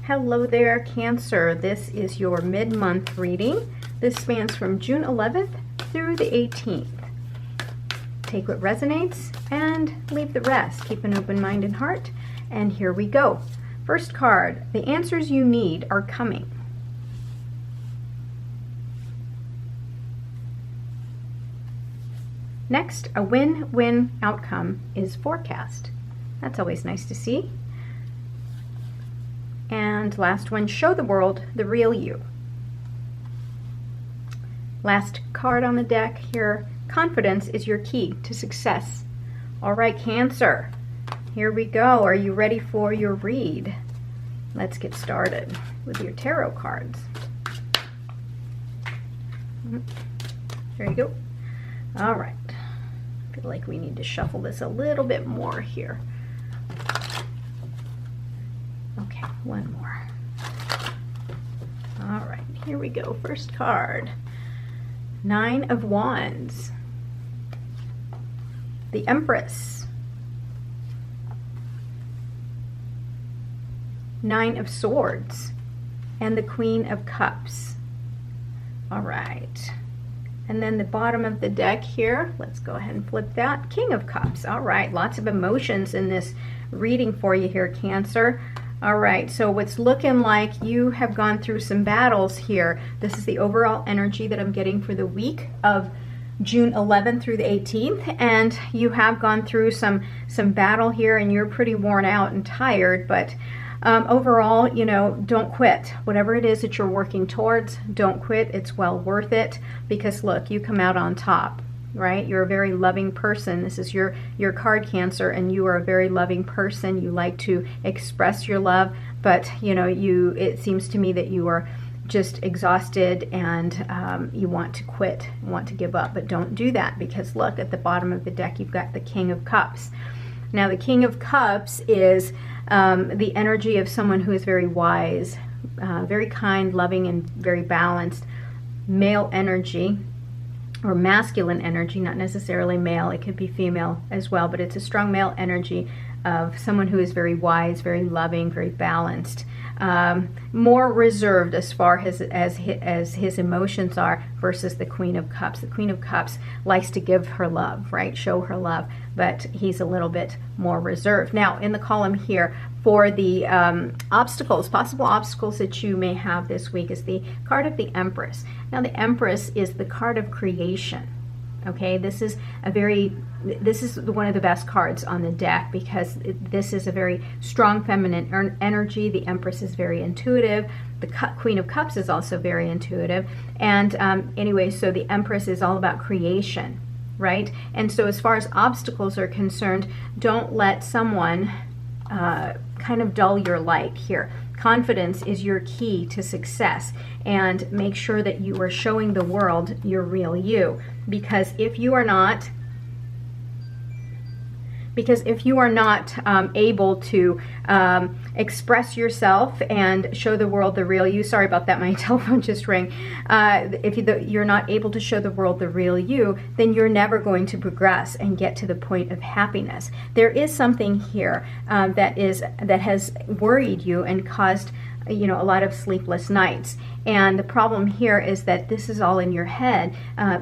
Hello there, Cancer. This is your mid-month reading. This spans from June 11th through the 18th. Take what resonates and leave the rest. Keep an open mind and heart. And here we go. First card, the answers you need are coming. Next, a win-win outcome is forecast. That's always nice to see. And last one, show the world the real you. Last card on the deck here, confidence is your key to success. All right, Cancer, here we go. Are you ready for your read? Let's get started with your tarot cards. There you go. All right. I feel like we need to shuffle this a little bit more here. Okay, one more. All right, here we go. First card, 9 of Wands, the Empress, 9 of Swords, and the Queen of Cups. All right. And then the bottom of the deck here, let's go ahead and flip that, King of Cups. All right, lots of emotions in this reading for you here, Cancer. All right, so it's looking like you have gone through some battles here. This is the overall energy that I'm getting for the week of June 11th through the 18th, and you have gone through some battle here, and you're pretty worn out and tired, but overall, you know, don't quit. Whatever it is that you're working towards, don't quit. It's well worth it, because look, you come out on top, right? You're a very loving person. This is your card, Cancer, and you are a very loving person. You like to express your love, but you know, it seems to me that you are just exhausted and you want to quit, want to give up, but don't do that, because look, at the bottom of the deck you've got the King of Cups. Now the King of Cups is the energy of someone who is very wise, very kind, loving, and very balanced. Male energy, or masculine energy, not necessarily male, it could be female as well, but it's a strong male energy of someone who is very wise, very loving, very balanced, more reserved as far as his emotions are, versus the Queen of Cups. The Queen of Cups likes to give her love, right? Show her love, but he's a little bit more reserved. Now, in the column here, for the obstacles, possible obstacles that you may have this week, is the card of the Empress. Now, the Empress is the card of creation. Okay, this is one of the best cards on the deck, because this is a very strong feminine energy. The Empress is very intuitive. The Queen of Cups is also very intuitive. And anyway, so the Empress is all about creation, right? And so as far as obstacles are concerned, don't let someone kind of dull your light here. Confidence is your key to success, and make sure that you are showing the world your real you, because if you are not able to express yourself and show the world the real you, sorry about that, my telephone just rang. If you're not able to show the world the real you, then you're never going to progress and get to the point of happiness. There is something here that has worried you and caused, you know, a lot of sleepless nights. And the problem here is that this is all in your head,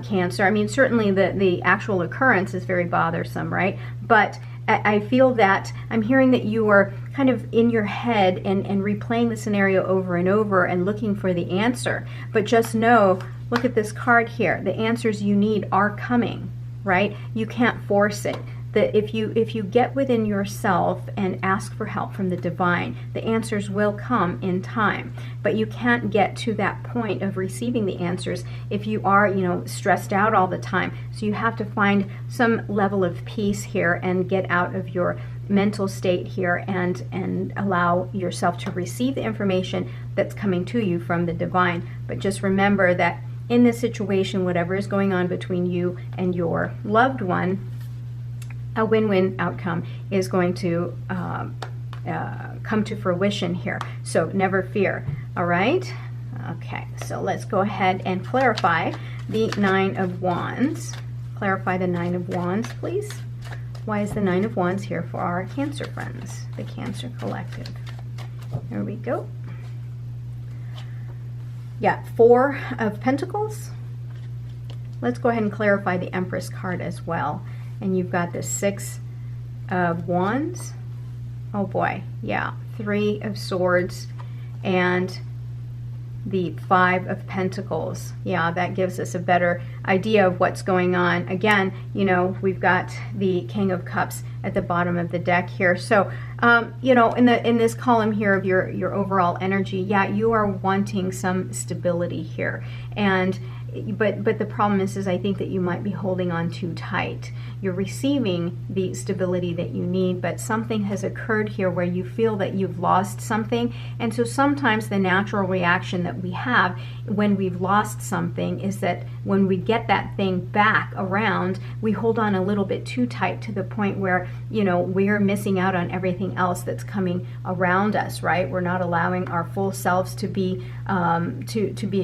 Cancer. I mean, certainly the actual occurrence is very bothersome, right? But I feel that I'm hearing that you are kind of in your head and replaying the scenario over and over and looking for the answer. But just know, look at this card here. The answers you need are coming, right? You can't force it. That if you get within yourself and ask for help from the divine, the answers will come in time. But you can't get to that point of receiving the answers if you are, you know, stressed out all the time. So you have to find some level of peace here and get out of your mental state here and allow yourself to receive the information that's coming to you from the divine. But just remember that in this situation, whatever is going on between you and your loved one, a win-win outcome is going to come to fruition here. So never fear. All right? Okay, so let's go ahead and clarify the 9 of Wands. Clarify the 9 of Wands, please. Why is the 9 of Wands here for our Cancer friends, the Cancer collective? There we go. Yeah, 4 of Pentacles. Let's go ahead and clarify the Empress card as well. And you've got the 6 of Wands. Oh boy, yeah. 3 of Swords and the 5 of Pentacles. Yeah, that gives us a better idea of what's going on. Again, you know, we've got the King of Cups at the bottom of the deck here. So, you know, in this column here of your overall energy, yeah, you are wanting some stability here. And but the problem is I think that you might be holding on too tight. You're receiving the stability that you need, but something has occurred here where you feel that you've lost something. And so sometimes the natural reaction that we have when we've lost something is that when we get that thing back around, we hold on a little bit too tight to the point where, you know, we're missing out on everything else that's coming around us, right? We're not allowing our full selves to be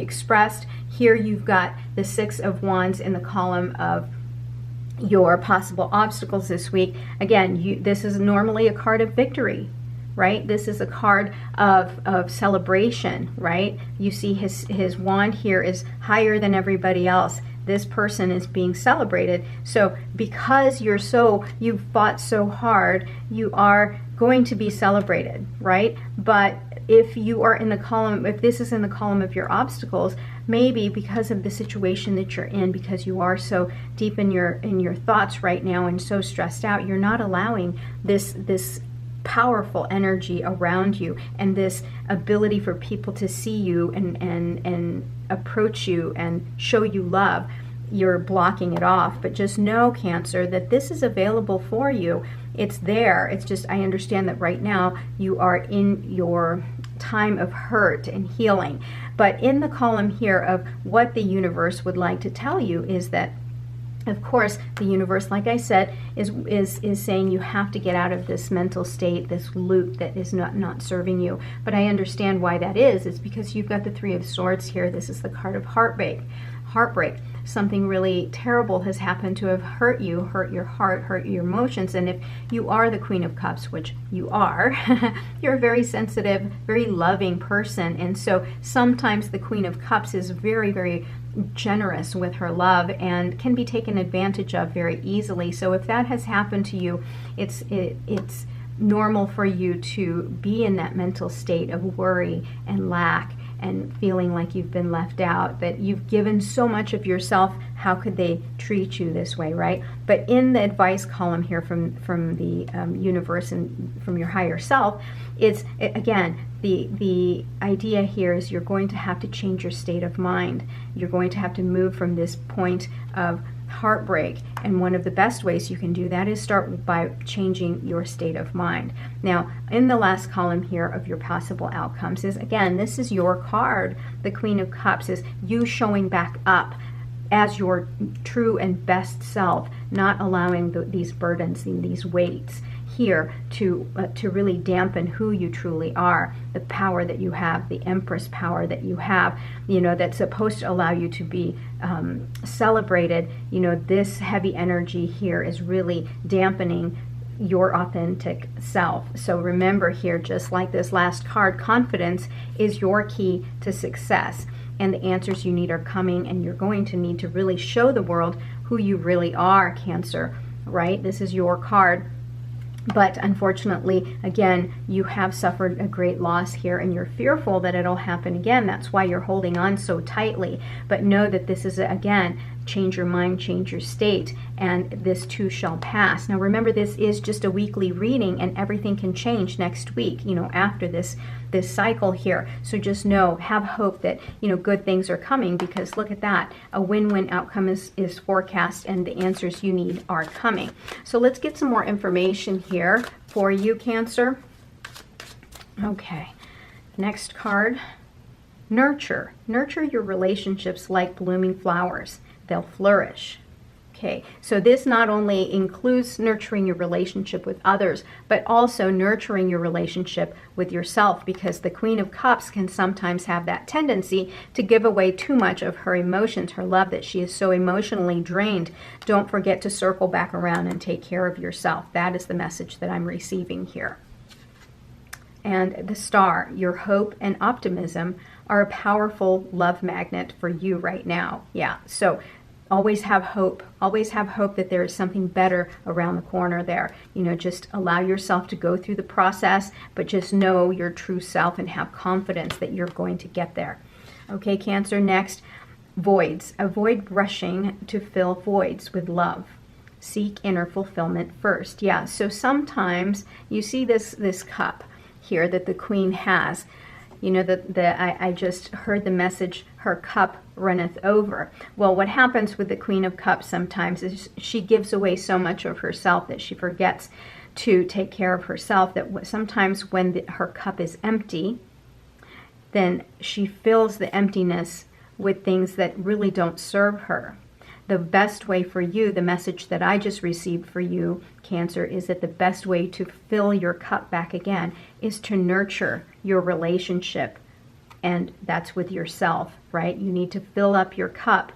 expressed. Here you've got the 6 of Wands in the column of your possible obstacles this week. Again, this is normally a card of victory, right? This is a card of celebration, right? You see his wand here is higher than everybody else. This person is being celebrated. So because you've fought so hard, you are going to be celebrated, right? But if you are in the column, if this is in the column of your obstacles, maybe because of the situation that you're in, because you are so deep in your thoughts right now and so stressed out, you're not allowing this powerful energy around you and this ability for people to see you and approach you and show you love. You're blocking it off. But just know, Cancer, that this is available for you. It's there. It's just, I understand that right now you are in your time of hurt and healing. But in the column here of what the universe would like to tell you is that, of course, the universe, like I said, is saying you have to get out of this mental state, this loop that is not serving you. But I understand why that is. It's because you've got the 3 of Swords here. This is the card of heartbreak. Something really terrible has happened to have hurt you, hurt your heart, hurt your emotions. And if you are the Queen of Cups, which you are, you're a very sensitive, very loving person. And so sometimes the Queen of Cups is very, very generous with her love and can be taken advantage of very easily. So if that has happened to you, it's normal for you to be in that mental state of worry and lack and feeling like you've been left out, that you've given so much of yourself. How could they treat you this way, right? But in the advice column here from the universe and from your higher self, again, the idea here is you're going to have to change your state of mind. You're going to have to move from this point of heartbreak, and one of the best ways you can do that is start by changing your state of mind. Now, in the last column here of your possible outcomes is, again, this is your card. The Queen of Cups is you showing back up as your true and best self, not allowing these burdens and these weights here to really dampen who you truly are, the power that you have, the Empress power that you have, you know, that's supposed to allow you to be celebrated. You know, this heavy energy here is really dampening your authentic self. So remember here, just like this last card, confidence is your key to success. And the answers you need are coming, and you're going to need to really show the world who you really are, Cancer, right? This is your card. But unfortunately, again, you have suffered a great loss here, and you're fearful that it'll happen again. That's why you're holding on so tightly. But know that this is, again, change your mind, change your state, and this too shall pass. Now remember, this is just a weekly reading, and everything can change next week, you know, after this cycle here. So just know, have hope that, you know, good things are coming, because look at that, a win-win outcome is forecast, and the answers you need are coming. So let's get some more information here for you, Cancer. Okay, next card, nurture. Nurture your relationships like blooming flowers. They'll flourish. Okay, so this not only includes nurturing your relationship with others, but also nurturing your relationship with yourself, because the Queen of Cups can sometimes have that tendency to give away too much of her emotions, her love, that she is so emotionally drained. Don't forget to circle back around and take care of yourself. That is the message that I'm receiving here. and the star, your hope and optimism, are a powerful love magnet for you right now. Yeah, so always have hope. Always have hope that there is something better around the corner there. You know, just allow yourself to go through the process, but just know your true self and have confidence that you're going to get there. Okay, Cancer, next, voids. Avoid rushing to fill voids with love. Seek inner fulfillment first. Yeah, so sometimes you see this cup here that the Queen has. You know, I just heard the message, her cup runneth over. Well, what happens with the Queen of Cups sometimes is she gives away so much of herself that she forgets to take care of herself, that sometimes when her cup is empty, then she fills the emptiness with things that really don't serve her. The best way for you, the message that I just received for you, Cancer, is that the best way to fill your cup back again is to nurture your relationship. And that's with yourself, right? You need to fill up your cup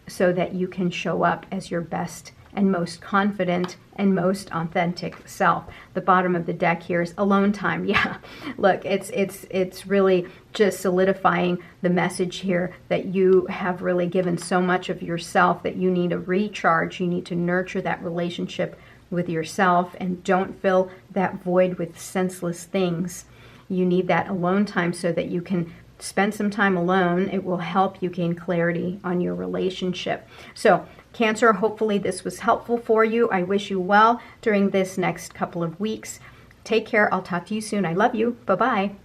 so that you can show up as your best and most confident and most authentic self. The bottom of the deck here is alone time. Yeah, look, it's really just solidifying the message here that you have really given so much of yourself that you need a recharge. You need to nurture that relationship with yourself, and don't fill that void with senseless things. You need that alone time so that you can spend some time alone. It will help you gain clarity on your relationship. So Cancer, hopefully this was helpful for you. I wish you well during this next couple of weeks. Take care. I'll talk to you soon. I love you. Bye-bye.